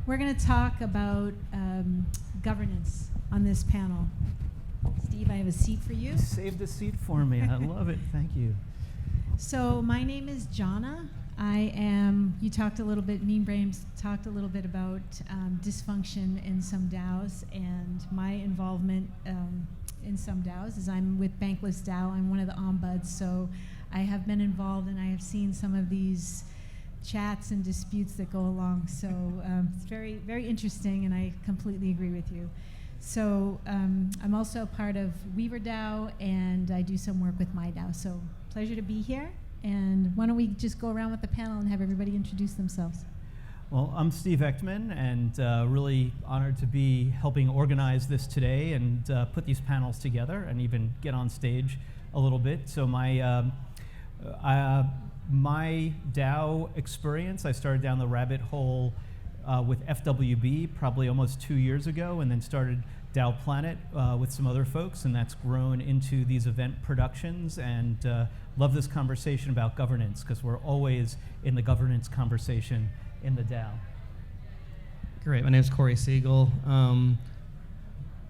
we're going to talk about governance on this panel. Steve, I have a seat for you. You saved a seat for me. I love it. Thank you. So my name is Jonna. You talked a little bit, Mean Brains talked a little bit about dysfunction in some DAOs, and my involvement in some DAOs is I'm with Bankless DAO. I'm one of the ombuds, so I have been involved and I have seen some of these chats and disputes that go along. So it's very, very interesting, and I completely agree with you. So I'm also a part of Weaver DAO, and I do some work with my DAO. So pleasure to be here. And why don't we just go around with the panel and have everybody introduce themselves. Well, I'm Steve Echtman, and really honored to be helping organize this today and put these panels together and even get on stage a little bit. So my DAO experience, I started down the rabbit hole with FWB probably almost 2 years ago, and then started DAO Planet with some other folks, and that's grown into these event productions, and love this conversation about governance, because we're always in the governance conversation in the DAO. Great, my name is Corey Siegel.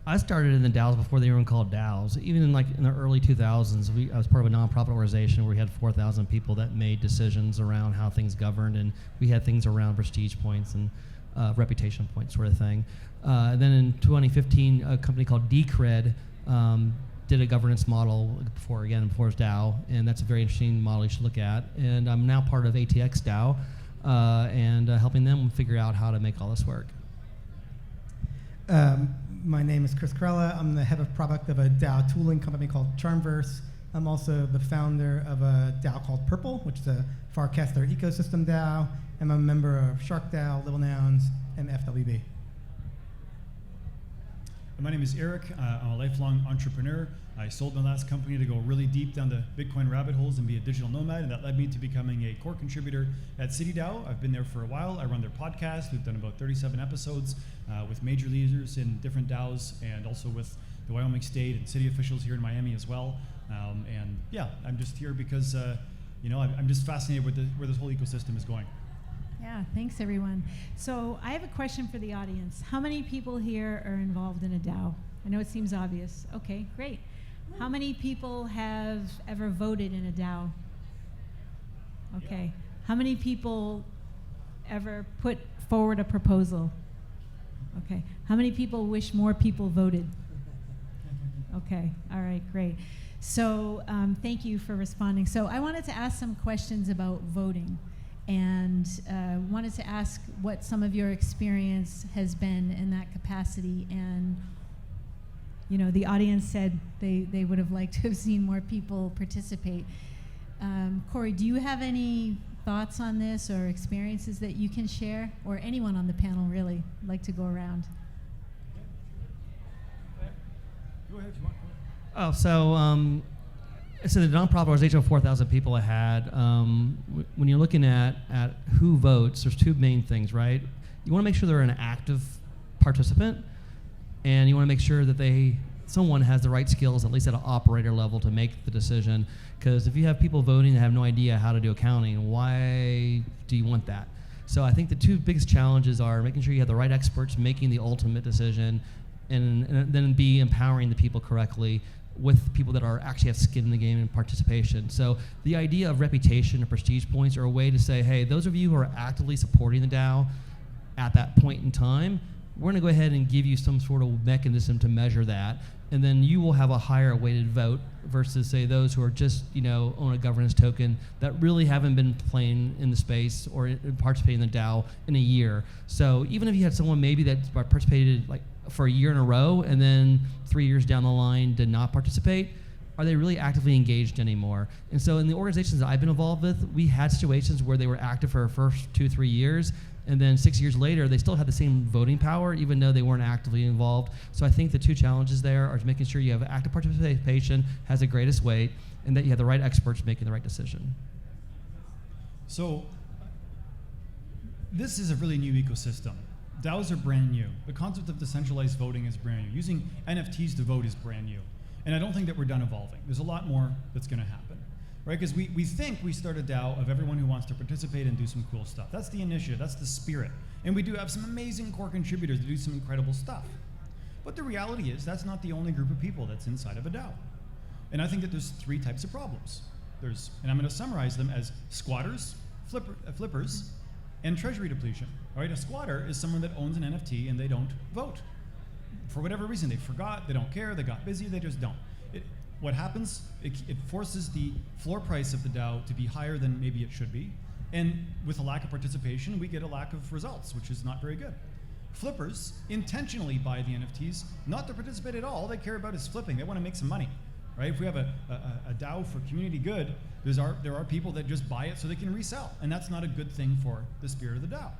I started in the DAOs before they were even called DAOs. Even in the early 2000s, I was part of a nonprofit organization where we had 4,000 people that made decisions around how things governed, and we had things around prestige points and reputation points sort of thing. Then in 2015, a company called Decred did a governance model before it was DAO, and that's a very interesting model you should look at. And I'm now part of ATX DAO and helping them figure out how to make all this work. My name is Chris Corella. I'm the head of product of a DAO tooling company called Charmverse. I'm also the founder of a DAO called Purple, which is a Farcaster ecosystem DAO. I'm a member of Shark DAO, Little Nouns, and FWB. My name is Eric. I'm a lifelong entrepreneur. I sold my last company to go really deep down the Bitcoin rabbit holes and be a digital nomad, and that led me to becoming a core contributor at CityDAO. I've been there for a while. I run their podcast. We've done about 37 episodes with major leaders in different DAOs, and also with the Wyoming State and city officials here in Miami as well. And yeah, I'm just here because I'm just fascinated with where this whole ecosystem is going. Yeah, thanks everyone. So I have a question for the audience. How many people here are involved in a DAO? I know it seems obvious. Okay, great. How many people have ever voted in a DAO? Okay. How many people ever put forward a proposal? Okay. How many people wish more people voted? Okay, all right, great. So thank you for responding. So I wanted to ask some questions about voting, and wanted to ask what some of your experience has been in that capacity. And the audience said they would have liked to have seen more people participate. Corey, do you have any thoughts on this or experiences that you can share, or anyone on the panel really like to go around? Go ahead, you want. Oh, so the nonprofit organization of 4,000 people I had, when you're looking at who votes, there's two main things, right? You want to make sure they're an active participant, and you want to make sure that someone has the right skills, at least at an operator level, to make the decision. Because if you have people voting that have no idea how to do accounting, why do you want that? So I think the two biggest challenges are making sure you have the right experts making the ultimate decision, and then empowering the people correctly with people that actually have skin in the game and participation. So the idea of reputation and prestige points are a way to say, hey, those of you who are actively supporting the DAO at that point in time, we're going to go ahead and give you some sort of mechanism to measure that, and then you will have a higher weighted vote versus, say, those who are just, own a governance token that really haven't been playing in the space or participating in the DAO in a year. So even if you had someone maybe that participated for a year in a row and then 3 years down the line did not participate, are they really actively engaged anymore? And so in the organizations that I've been involved with, we had situations where they were active for the first 2-3 years, and then 6 years later, they still had the same voting power, even though they weren't actively involved. So I think the two challenges there are making sure you have active participation has the greatest weight, and that you have the right experts making the right decision. So this is a really new ecosystem. DAOs are brand new. The concept of decentralized voting is brand new. Using NFTs to vote is brand new. And I don't think that we're done evolving. There's a lot more that's going to happen. right? Because we think we start a DAO of everyone who wants to participate and do some cool stuff. That's the initiative, that's the spirit. And we do have some amazing core contributors that do some incredible stuff. But the reality is that's not the only group of people that's inside of a DAO. And I think that there's 3 types of problems. And I'm going to summarize them as squatters, flippers, and treasury depletion. All right, a squatter is someone that owns an NFT and they don't vote. For whatever reason, they forgot, they don't care, they got busy, they just don't. What happens, it forces the floor price of the DAO to be higher than maybe it should be. And with a lack of participation, we get a lack of results, which is not very good. Flippers intentionally buy the NFTs, not to participate at all. All they care about is flipping. They want to make some money, right? If we have a DAO for community good, there are people that just buy it so they can resell, and that's not a good thing for the spirit of the DAO.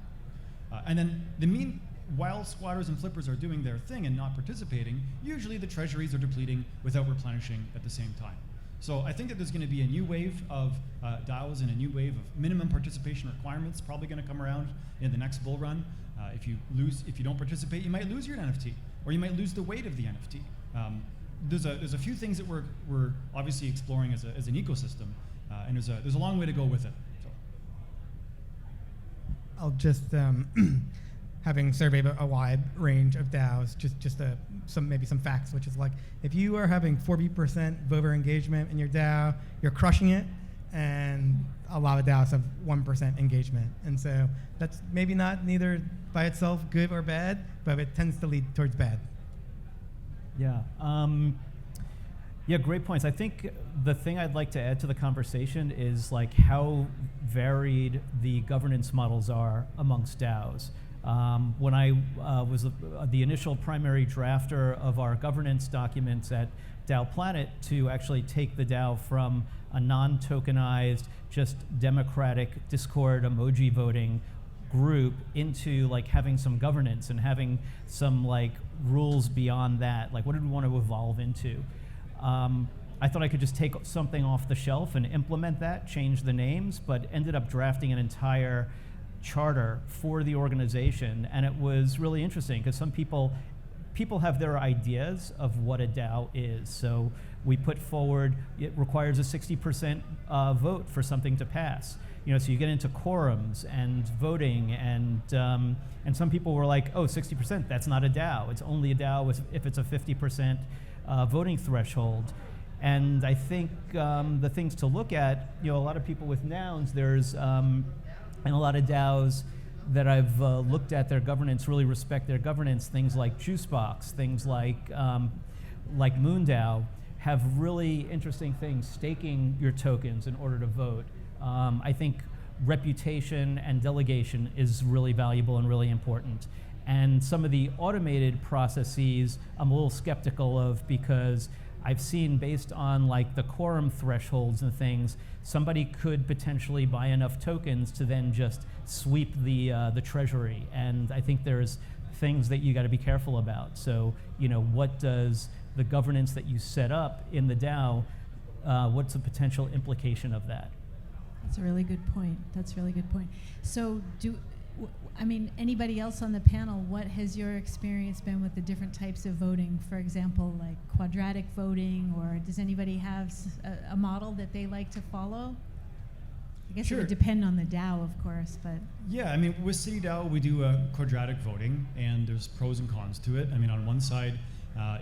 And then while squatters and flippers are doing their thing and not participating, usually the treasuries are depleting without replenishing at the same time. So I think that there's going to be a new wave of DAOs and a new wave of minimum participation requirements probably going to come around in the next bull run. If you don't participate, you might lose your NFT, or you might lose the weight of the NFT. There's a few things that we're obviously exploring as an ecosystem, and there's a long way to go with it. So. I'll just having surveyed a wide range of DAOs, maybe some facts, which is like if you are having 40% voter engagement in your DAO, you're crushing it, and a lot of DAOs have 1% engagement, and so that's maybe not neither by itself good or bad, but it tends to lead towards bad. Yeah. Yeah, great points. I think the thing I'd like to add to the conversation is like how varied the governance models are amongst DAOs. When I was the initial primary drafter of our governance documents at DAO Planet to actually take the DAO from a non-tokenized, just democratic Discord emoji voting group into like having some governance and having some like rules beyond that. Like what did we want to evolve into? I thought I could just take something off the shelf and implement that, change the names, but ended up drafting an entire charter for the organization, and it was really interesting because some people have their ideas of what a DAO is. So we put forward it requires a 60% vote for something to pass. You know, so you get into quorums and voting, and some people were like, oh, 60%, that's not a DAO. It's only a DAO if it's a 50% voting threshold. And I think the things to look at, you know, a lot of people with nouns, there's and a lot of DAOs that I've looked at their governance really respect their governance. Things like Juicebox, things like MoonDAO have really interesting things, staking your tokens in order to vote. I think reputation and delegation is really valuable and really important. And some of the automated processes I'm a little skeptical of because I've seen based on like the quorum thresholds and things, somebody could potentially buy enough tokens to then just sweep the treasury. And I think there's things that you got to be careful about. So, you know, what does the governance that you set up in the DAO, what's the potential implication of that? That's a really good point. That's a really good point. So anybody else on the panel, what has your experience been with the different types of voting? For example, like quadratic voting, or does anybody have a model that they like to follow? I guess Sure. It would depend on the DAO, of course, but. Yeah, I mean, with City DAO, we do quadratic voting, and there's pros and cons to it. I mean, on one side,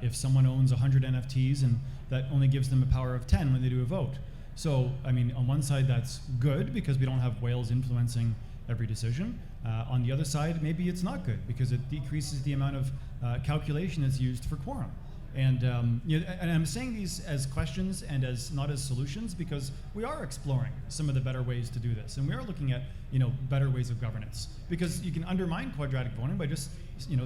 if someone owns 100 NFTs, and that only gives them a power of 10 when they do a vote. So, I mean, on one side, that's good because we don't have whales influencing every decision. On the other side, maybe it's not good because it decreases the amount of calculation that's used for quorum. And, and I'm saying these as questions and as not as solutions because we are exploring some of the better ways to do this, and we are looking at better ways of governance, because you can undermine quadratic voting by just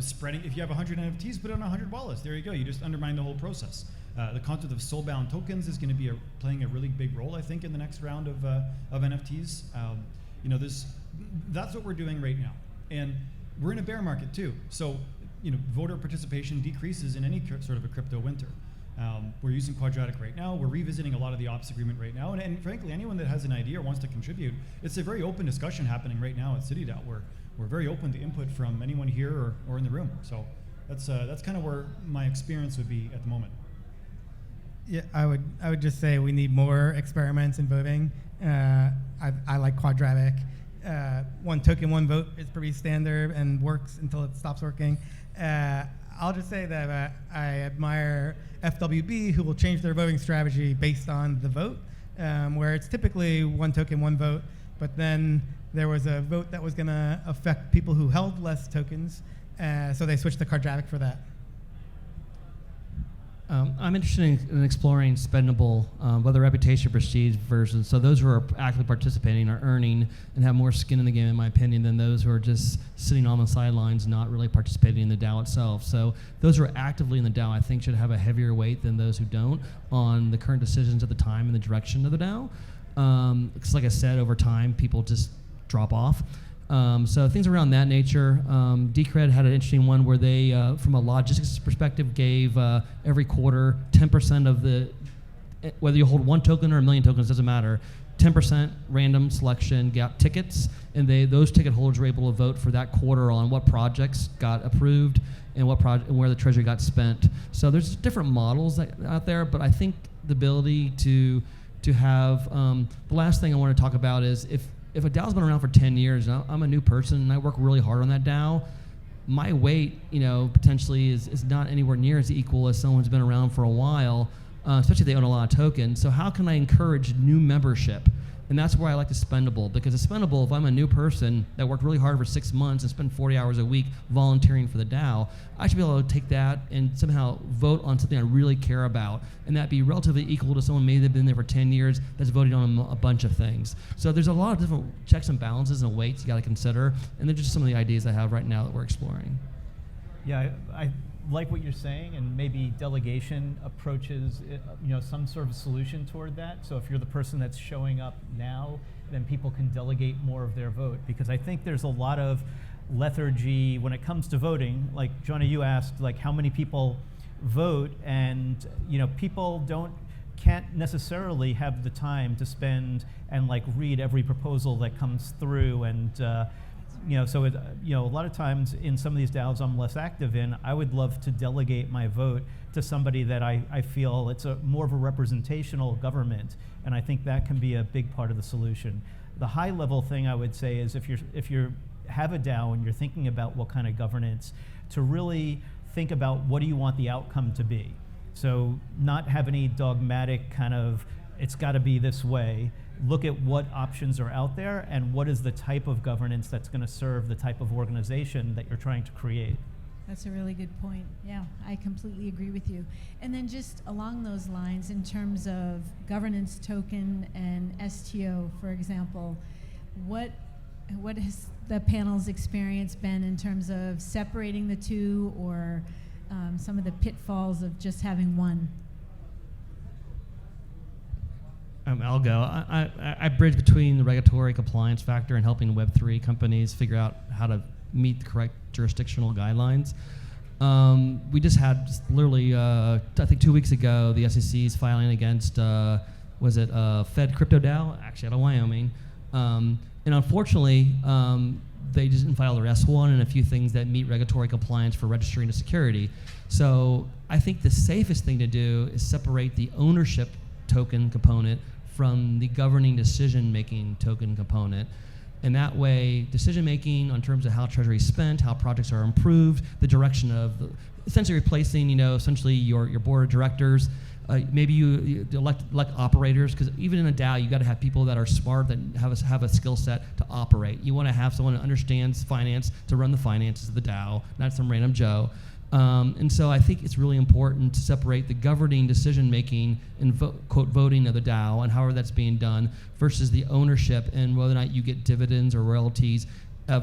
spreading. If you have 100 NFTs, put it on 100 wallets. There you go. You just undermine the whole process. The concept of soulbound tokens is going to be playing a really big role, I think, in the next round of NFTs. That's what we're doing right now, and we're in a bear market too. So, voter participation decreases in any sort of a crypto winter. We're using quadratic right now. We're revisiting a lot of the ops agreement right now, and frankly, anyone that has an idea or wants to contribute, it's a very open discussion happening right now at CityDAO. We're very open to input from anyone here or in the room. So that's kind of where my experience would be at the moment. Yeah, I would just say we need more experiments in voting. I like quadratic. One token, one vote is pretty standard and works until it stops working. I'll just say that I admire FWB, who will change their voting strategy based on the vote, where it's typically one token, one vote, but then there was a vote that was going to affect people who held less tokens, so they switched to quadratic for that. I'm interested in exploring spendable, whether reputation or prestige versions. So those who are actively participating are earning and have more skin in the game, in my opinion, than those who are just sitting on the sidelines, not really participating in the DAO itself. So those who are actively in the DAO, I think, should have a heavier weight than those who don't on the current decisions at the time and the direction of the DAO. Because like I said, over time, people just drop off. So things around that nature. Decred had an interesting one where they, from a logistics perspective, gave every quarter 10% of the, whether you hold one token or a million tokens, doesn't matter, 10% random selection got tickets, and those ticket holders were able to vote for that quarter on what projects got approved and and where the treasury got spent. So there's different models out there, but I think the ability to have, the last thing I want to talk about is if a DAO's been around for 10 years, and I'm a new person and I work really hard on that DAO, my weight, potentially is not anywhere near as equal as someone who's been around for a while, especially if they own a lot of tokens. So how can I encourage new membership? And that's where I like the spendable, because the spendable, if I'm a new person that worked really hard for 6 months and spent 40 hours a week volunteering for the DAO, I should be able to take that and somehow vote on something I really care about, and that be relatively equal to someone maybe they've been there for 10 years that's voting on a bunch of things. So there's a lot of different checks and balances and weights you got to consider, and they're just some of the ideas I have right now that we're exploring. Yeah, I like what you're saying, and maybe delegation approaches, some sort of solution toward that. So if you're the person that's showing up now, then people can delegate more of their vote, because I think there's a lot of lethargy when it comes to voting. Like Johnny, you asked, like, how many people vote, and people can't necessarily have the time to spend and like read every proposal that comes through, and so a lot of times in some of these DAOs I'm less active in, I would love to delegate my vote to somebody that I feel it's more of a representational government, and I think that can be a big part of the solution. The high level thing I would say is if you have a DAO and you're thinking about what kind of governance, to really think about what do you want the outcome to be. So not have any dogmatic kind of, it's got to be this way. Look at what options are out there and what is the type of governance that's going to serve the type of organization that you're trying to create. That's a really good point. Yeah, I completely agree with you. And then just along those lines, in terms of governance token and STO, for example, what has the panel's experience been in terms of separating the two, or some of the pitfalls of just having one? I'll go. I bridge between the regulatory compliance factor and helping Web3 companies figure out how to meet the correct jurisdictional guidelines. We just had literally, I think 2 weeks ago, the SEC's filing against, Fed Crypto DAO, actually out of Wyoming. And unfortunately, they just didn't file their S1 and a few things that meet regulatory compliance for registering a security. So I think the safest thing to do is separate the ownership token component from the governing decision-making token component. And that way, decision-making on terms of how Treasury is spent, how projects are improved, the direction of essentially replacing, essentially your board of directors. Maybe you elect operators, because even in a DAO, you got to have people that are smart, that have a skill set to operate. You want to have someone who understands finance to run the finances of the DAO, not some random Joe. And so I think it's really important to separate the governing decision-making and quote voting of the DAO and however that's being done versus the ownership and whether or not you get dividends or royalties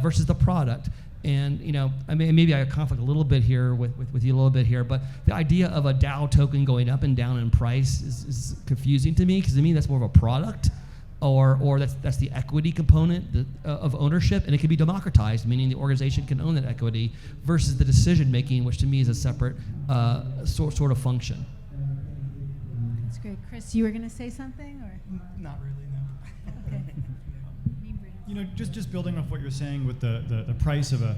versus the product. And maybe I conflict a little bit here with you a little bit here, but the idea of a DAO token going up and down in price is confusing to me, because to me that's more of a product, or that's the equity component of ownership, and it can be democratized, meaning the organization can own that equity, versus the decision making, which to me is a separate sort of function. That's great. Chris, you were going to say something, or? Not really, no. Okay. Just building off what you're saying with the price of a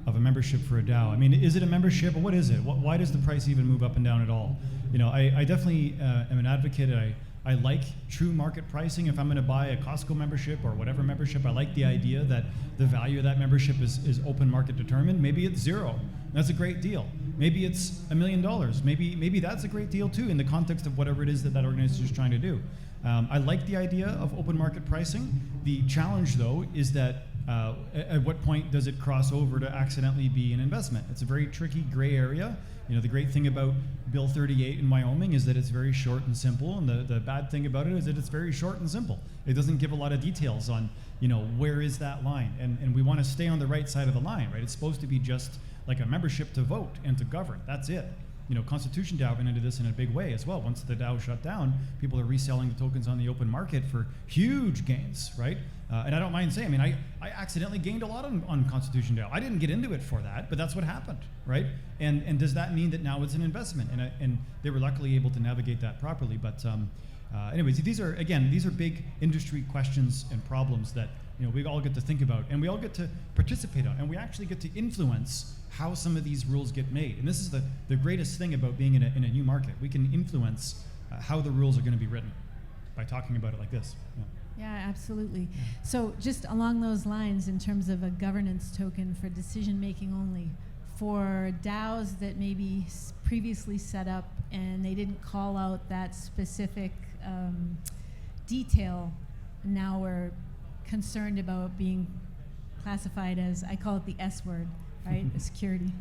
of a membership for a DAO. I mean, is it a membership, or what is it? Why does the price even move up and down at all? I definitely am an advocate. I like true market pricing. If I'm going to buy a Costco membership or whatever membership, I like the idea that the value of that membership is open market determined. Maybe it's zero. That's a great deal. Maybe it's $1 million. Maybe that's a great deal too in the context of whatever it is that organization is trying to do. I like the idea of open market pricing. The challenge, though, is that at what point does it cross over to accidentally be an investment? It's a very tricky gray area. The great thing about Bill 38 in Wyoming is that it's very short and simple, and the bad thing about it is that it's very short and simple. It doesn't give a lot of details on, where is that line, and we want to stay on the right side of the line, right? It's supposed to be just like a membership to vote and to govern. That's it. Constitution DAO went into this in a big way as well. Once the DAO shut down, people are reselling the tokens on the open market for huge gains, right? And I don't mind saying, I accidentally gained a lot on Constitution DAO. I didn't get into it for that, but that's what happened, right? And does that mean that now it's an investment? And they were luckily able to navigate that properly. But anyways, these are big industry questions and problems that we all get to think about, and we all get to participate on, and we actually get to influence how some of these rules get made. And this is the greatest thing about being in a new market. We can influence how the rules are going to be written by talking about it like this. Yeah, absolutely. So just along those lines, in terms of a governance token for decision making only, for DAOs that maybe previously set up and they didn't call out that specific detail, now we're concerned about being classified as, I call it the S word, right? The security.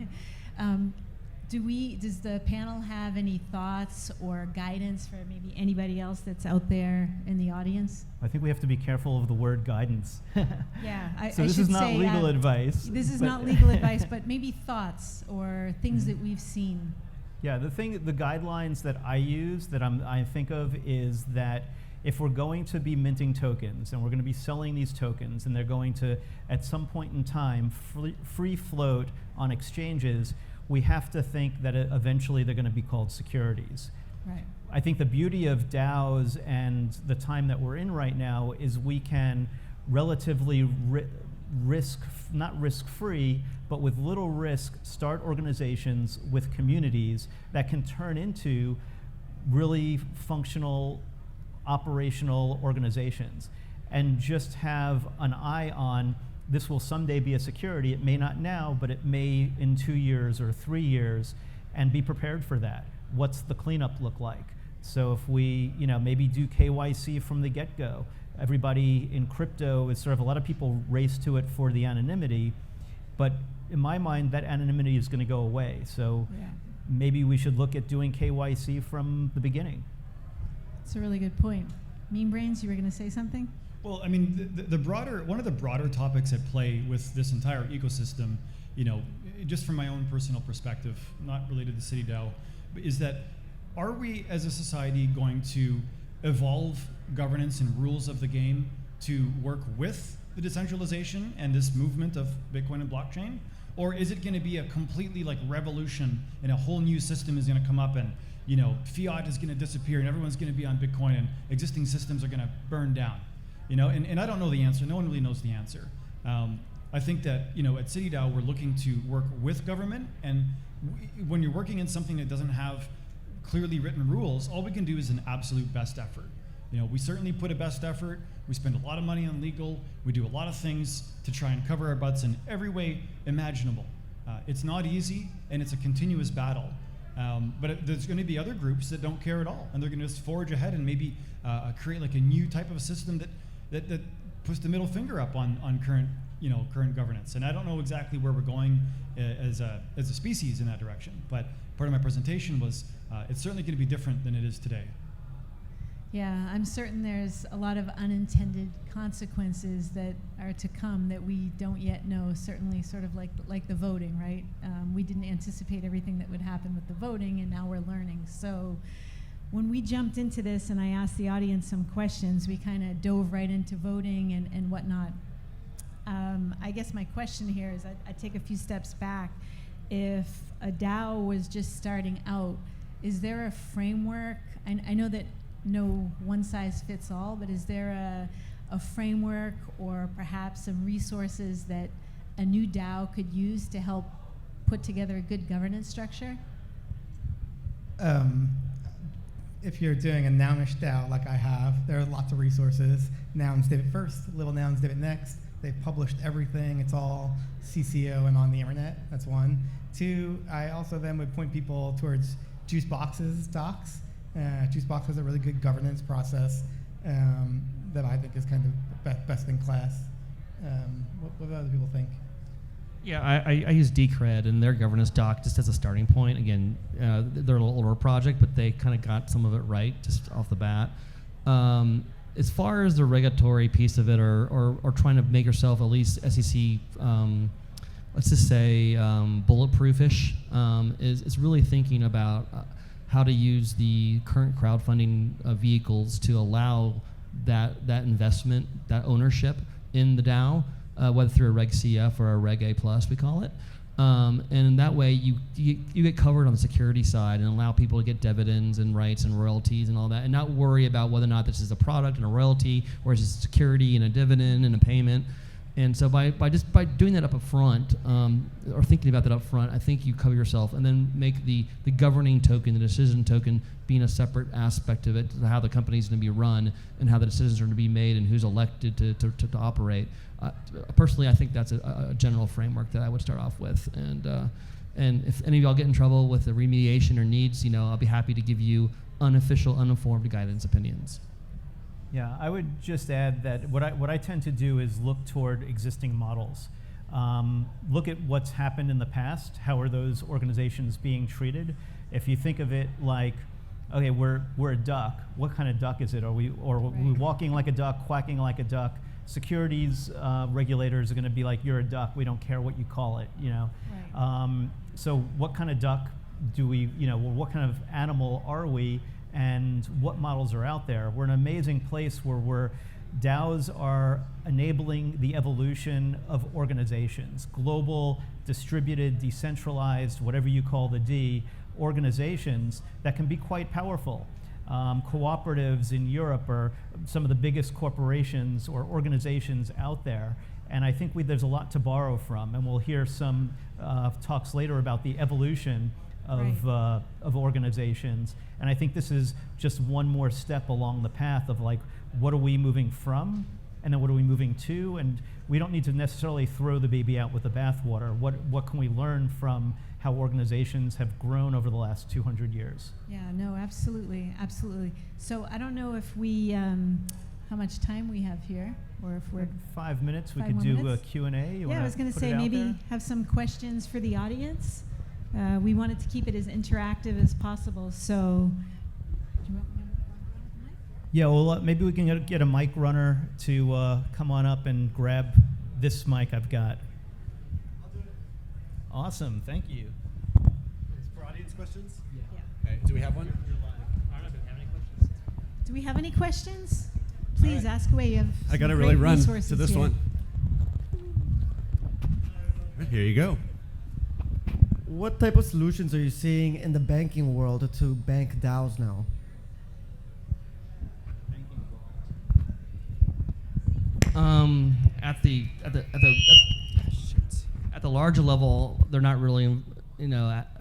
Does the panel have any thoughts or guidance for maybe anybody else that's out there in the audience? I think we have to be careful of the word guidance. Yeah, So this is not legal advice. This is not legal advice, but maybe thoughts or things that we've seen. Yeah, the guidelines that I use, that I think of, is that if we're going to be minting tokens and we're going to be selling these tokens and they're going to, at some point in time, free float on exchanges, we have to think that eventually they're going to be called securities. Right. I think the beauty of DAOs and the time that we're in right now is we can relatively not risk-free, but with little risk, start organizations with communities that can turn into really functional, operational organizations, and just have an eye on, this will someday be a security. It may not now, but it may in 2 years or 3 years, and be prepared for that. What's the cleanup look like? So if we, maybe do KYC from the get-go. Everybody in crypto is a lot of people race to it for the anonymity, but in my mind, that anonymity is going to go away. So maybe we should look at doing KYC from the beginning. That's a really good point. Mean Brains, you were going to say something? Well, one of the broader topics at play with this entire ecosystem, just from my own personal perspective, not related to City DAO, is that are we as a society going to evolve governance and rules of the game to work with the decentralization and this movement of Bitcoin and blockchain? Or is it going to be a completely revolution and a whole new system is going to come up and fiat is going to disappear and everyone's going to be on Bitcoin and existing systems are going to burn down? And I don't know the answer. No one really knows the answer. I think that, at City DAO, we're looking to work with government. And when you're working in something that doesn't have clearly written rules, all we can do is an absolute best effort. We certainly put a best effort. We spend a lot of money on legal. We do a lot of things to try and cover our butts in every way imaginable. It's not easy, and it's a continuous battle. But there's going to be other groups that don't care at all, and they're going to just forge ahead and maybe create a new type of a system that puts the middle finger up on current governance. And I don't know exactly where we're going as a species in that direction. But part of my presentation was it's certainly going to be different than it is today. Yeah, I'm certain there's a lot of unintended consequences that are to come that we don't yet know, certainly sort of like the voting, right? We didn't anticipate everything that would happen with the voting, and now we're learning. So when we jumped into this and I asked the audience some questions, we kind of dove right into voting and whatnot. I guess my question here is I take a few steps back. If a DAO was just starting out, is there a framework? I know that no one size fits all, but is there a framework or perhaps some resources that a new DAO could use to help put together a good governance structure? If you're doing a nounish DAO like I have, there are lots of resources. Nouns did it first, little nouns did it next. They've published everything. It's all CCO and on the internet. That's one. Two, I also then would point people towards Juicebox's docs. Juicebox has a really good governance process that I think is kind of best in class. What do other people think? Yeah, I use Decred and their governance doc just as a starting point. Again, they're a little older project, but they kind of got some of it right just off the bat. As far as the regulatory piece of it, or trying to make yourself at least SEC, let's just say bulletproofish, is really thinking about how to use the current crowdfunding vehicles to allow that investment, that ownership in the DAO. Whether through a Reg CF or a Reg A+, we call it. And that way you get covered on the security side and allow people to get dividends and rights and royalties and all that, and not worry about whether or not this is a product and a royalty, or is it security and a dividend and a payment. And so by doing that up front, or thinking about that up front, I think you cover yourself, and then make the governing token, the decision token, being a separate aspect of it, to how the company's going to be run and how the decisions are going to be made and who's elected to operate. Personally, I think that's a general framework that I would start off with. And if any of y'all get in trouble with the remediation or needs, I'll be happy to give you unofficial, uninformed guidance opinions. Yeah, I would just add that what I tend to do is look toward existing models. Look at what's happened in the past. How are those organizations being treated? If you think of it like, okay, we're a duck. What kind of duck is it? Are we walking like a duck, quacking like a duck? Securities regulators are going to be like, you're a duck. We don't care what you call it. Right. So what kind of duck do we? What kind of animal are we? And what models are out there? We're in an amazing place where DAOs are enabling the evolution of organizations, global, distributed, decentralized, whatever you call the D, organizations that can be quite powerful. Cooperatives in Europe are some of the biggest corporations or organizations out there. And I think there's a lot to borrow from. And we'll hear some talks later about the evolution of organizations. And I think this is just one more step along the path of like, what are we moving from? And then what are we moving to? And we don't need to necessarily throw the baby out with the bathwater. What can we learn from how organizations have grown over the last 200 years? Yeah, no, absolutely, absolutely. So I don't know if we, how much time we have here, or if we're 5 minutes. We 5 could more do minutes? a Q&A. Yeah, I was going to say maybe have some questions for the audience. We wanted to keep it as interactive as possible, so do you want me to run with the mic? Yeah, well, maybe we can get a mic runner to come on up and grab this mic I've got. I'll do it. Awesome, thank you. For audience questions? Yeah. Okay, do we have one? Do we have any questions? Please ask away. You have I gotta some really great run resources to this here. one. Here you go. What type of solutions are you seeing in the banking world to bank DAOs now? At the larger level, they're not really,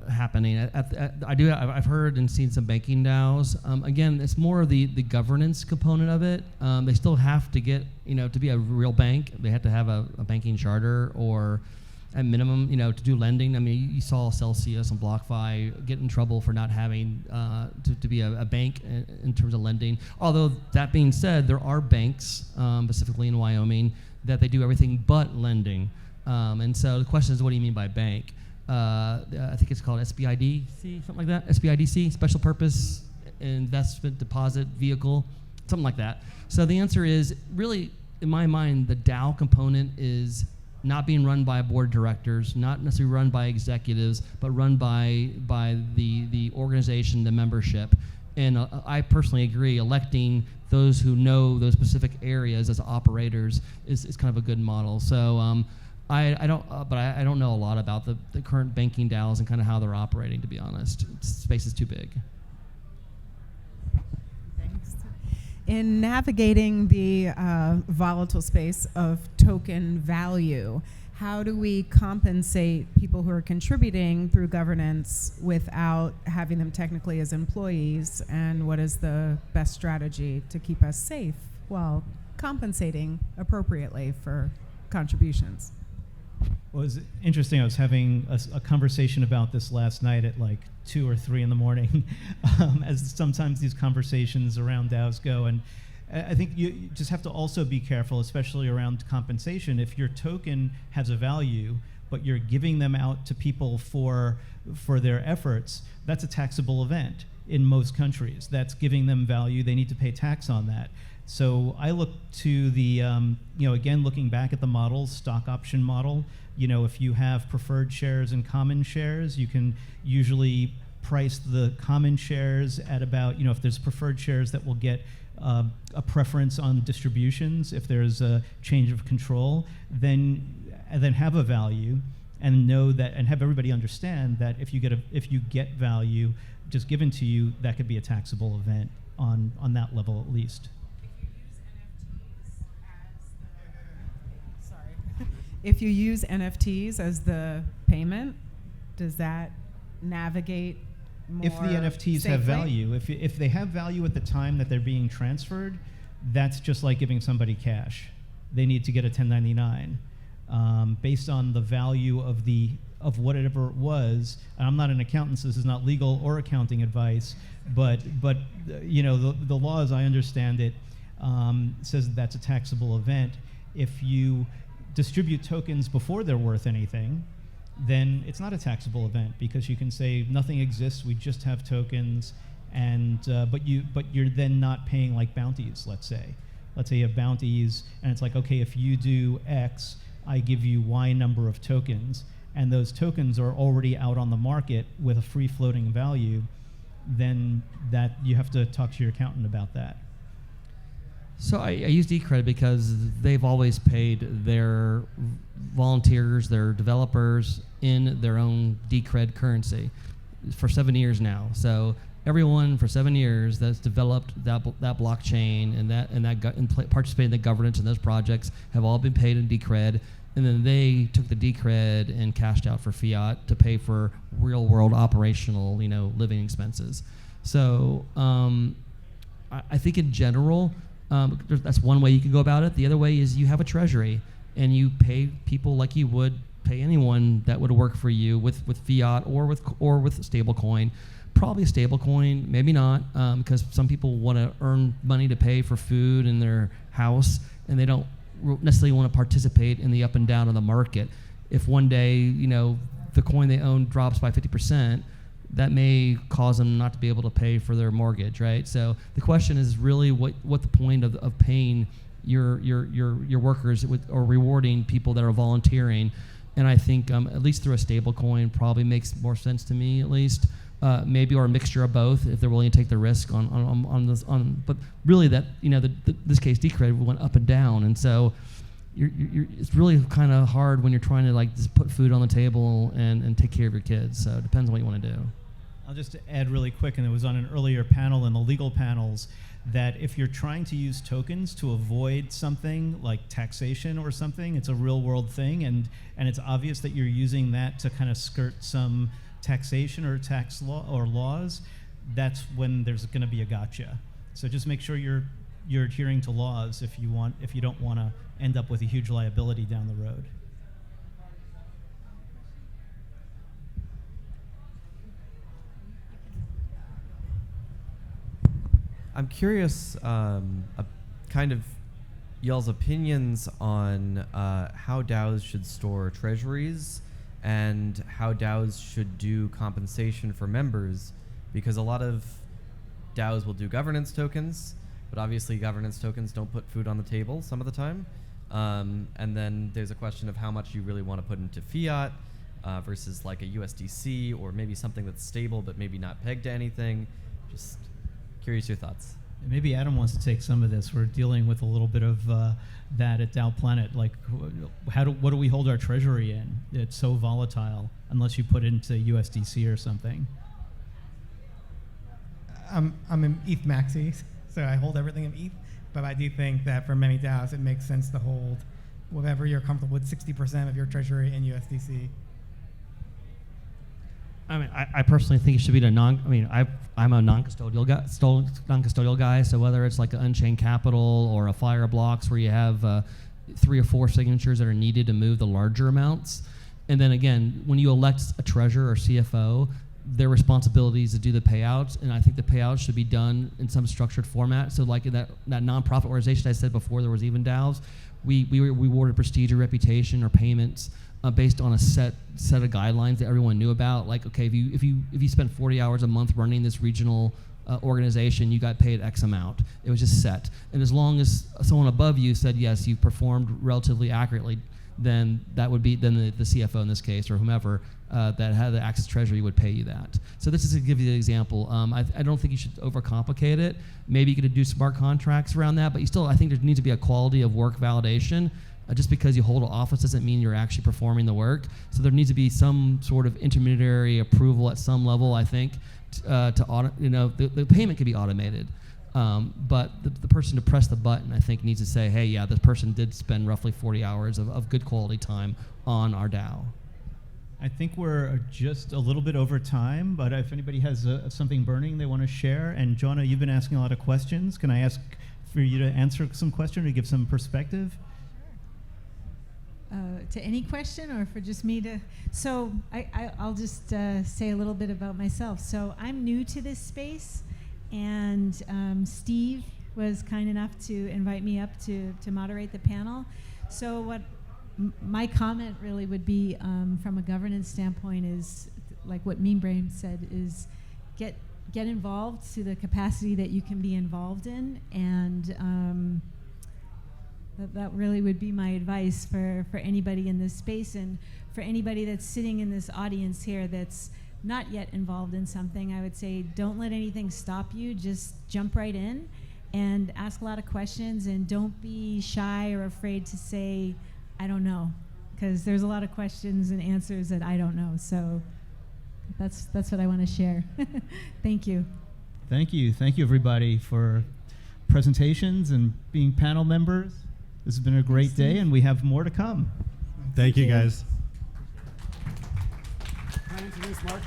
happening. I've heard and seen some banking DAOs. Again, it's more of the governance component of it. They still have to get, to be a real bank, they have to have a banking charter, or at minimum, to do lending. I mean, you saw Celsius and BlockFi get in trouble for not having to be a bank in terms of lending. Although that being said, there are banks, specifically in Wyoming, that they do everything but lending. And so the question is, what do you mean by bank? I think it's called SBIDC, something like that. SBIDC, Special Purpose Investment Deposit Vehicle, something like that. So the answer is, really, in my mind, the DAO component is not being run by a board of directors, not necessarily run by executives, but run by the organization, the membership. And I personally agree, electing those who know those specific areas as operators is kind of a good model. So I don't know a lot about the current banking DAOs and kind of how they're operating, to be honest. Space is too big. Thanks. In navigating the volatile space of token value, how do we compensate people who are contributing through governance without having them technically as employees? And what is the best strategy to keep us safe while compensating appropriately for contributions? Well, it was interesting. I was having a conversation about this last night at like 2 or 3 in the morning, as sometimes these conversations around DAOs go. And I think you just have to also be careful, especially around compensation. If your token has a value, but you're giving them out to people for their efforts, that's a taxable event in most countries. That's giving them value. They need to pay tax on that. So I look to the, again, looking back at the models, stock option model, if you have preferred shares and common shares, you can usually price the common shares at about, if there's preferred shares that will get a preference on distributions, if there's a change of control, then have a value and know that, and have everybody understand that if you get value just given to you, that could be a taxable event on that level at least. If you use NFTs as the payment, does that navigate more If the NFTs have safely? value, if they have value at the time that they're being transferred, that's just like giving somebody cash. They need to get a 1099 based on the value of whatever it was. And I'm not an accountant, so this is not legal or accounting advice, but the law, as I understand it, says that's a taxable event. If you distribute tokens before they're worth anything, then it's not a taxable event, because you can say nothing exists, we just have tokens, and but you're then not paying like bounties. Let's say you have bounties, and it's like, okay, if you do X, I give you Y number of tokens, and those tokens are already out on the market with a free floating value, then that you have to talk to your accountant about that. So I use Decred because they've always paid their volunteers, their developers in their own Decred currency for 7 years now. So everyone for 7 years that's developed that blockchain and participated in the governance in those projects have all been paid in Decred, and then they took the Decred and cashed out for fiat to pay for real world operational, living expenses. So I think in general, that's one way you can go about it. The other way is you have a treasury and you pay people like you would pay anyone that would work for you with fiat or with stable coin. Probably a stable coin, maybe not, because some people want to earn money to pay for food in their house, and they don't necessarily want to participate in the up and down of the market. If one day, the coin they own drops by 50%, that may cause them not to be able to pay for their mortgage, right? So the question is really what the point of paying your workers or rewarding people that are volunteering. And I think at least through a stable coin probably makes more sense to me, at least. Maybe, or a mixture of both if they're willing to take the risk on this. But really that, this case Decred went up and down, and so it's really kind of hard when you're trying to like just put food on the table and take care of your kids. So it depends on what you want to do. I'll just add really quick, and it was on an earlier panel in the legal panels, that if you're trying to use tokens to avoid something like taxation or something, it's a real world thing, and it's obvious that you're using that to kind of skirt some taxation or tax law or laws, that's when there's going to be a gotcha. So just make sure you're adhering to laws if you don't want to end up with a huge liability down the road. I'm curious, kind of y'all's opinions on how DAOs should store treasuries and how DAOs should do compensation for members, because a lot of DAOs will do governance tokens, but obviously governance tokens don't put food on the table some of the time. And then there's a question of how much you really want to put into fiat versus like a USDC or maybe something that's stable but maybe not pegged to anything. Just curious your thoughts. Maybe Adam wants to take some of this. We're dealing with a little bit of that at DAO Planet. Like, what do we hold our treasury in? It's so volatile unless you put it into USDC or something. I'm in ETH Maxi, so I hold everything in ETH. But I do think that for many DAOs, it makes sense to hold whatever you're comfortable with, 60% of your treasury in USDC? I mean, I personally think it should be I'm a non-custodial guy. So whether it's like an Unchained Capital or a Fireblocks where you have 3 or 4 signatures that are needed to move the larger amounts, and then again, when you elect a treasurer or CFO, their responsibility is to do the payouts, and I think the payouts should be done in some structured format. So like in that nonprofit organization I said before, there was even DAOs. We rewarded prestige or reputation or payments based on a set of guidelines that everyone knew about. Like, okay, if you spent 40 hours a month running this regional organization, you got paid X amount. It was just set. And as long as someone above you said, yes, you performed relatively accurately, then that would be the CFO in this case, or whomever that had the access treasury would pay you that. So this is to give you the example. I don't think you should overcomplicate it. Maybe you could do smart contracts around that, but I think there needs to be a quality of work validation. Just because you hold an office doesn't mean you're actually performing the work. So there needs to be some sort of intermediary approval at some level, I think, to audit. The payment could be automated. But the person to press the button, I think, needs to say, hey, yeah, this person did spend roughly 40 hours of good quality time on our DAO. I think we're just a little bit over time, but if anybody has something burning they want to share, and Joanna, you've been asking a lot of questions. Can I ask for you to answer some question or give some perspective? To any question, or for just me to? So I'll just say a little bit about myself. So I'm new to this space, and Steve was kind enough to invite me up to moderate the panel. So what my comment really would be from a governance standpoint is, like what Mean Brain said, is get involved to the capacity that you can be involved in, and that really would be my advice for anybody in this space, and for anybody that's sitting in this audience here that's not yet involved in something. I would say don't let anything stop you. Just jump right in and ask a lot of questions, and don't be shy or afraid to say, I don't know, because there's a lot of questions and answers that I don't know. So that's what I want to share. Thank you. Thank you. Thank you, everybody, for presentations and being panel members. This has been a great day, and we have more to come. Thank you, guys. Can I introduce Mark?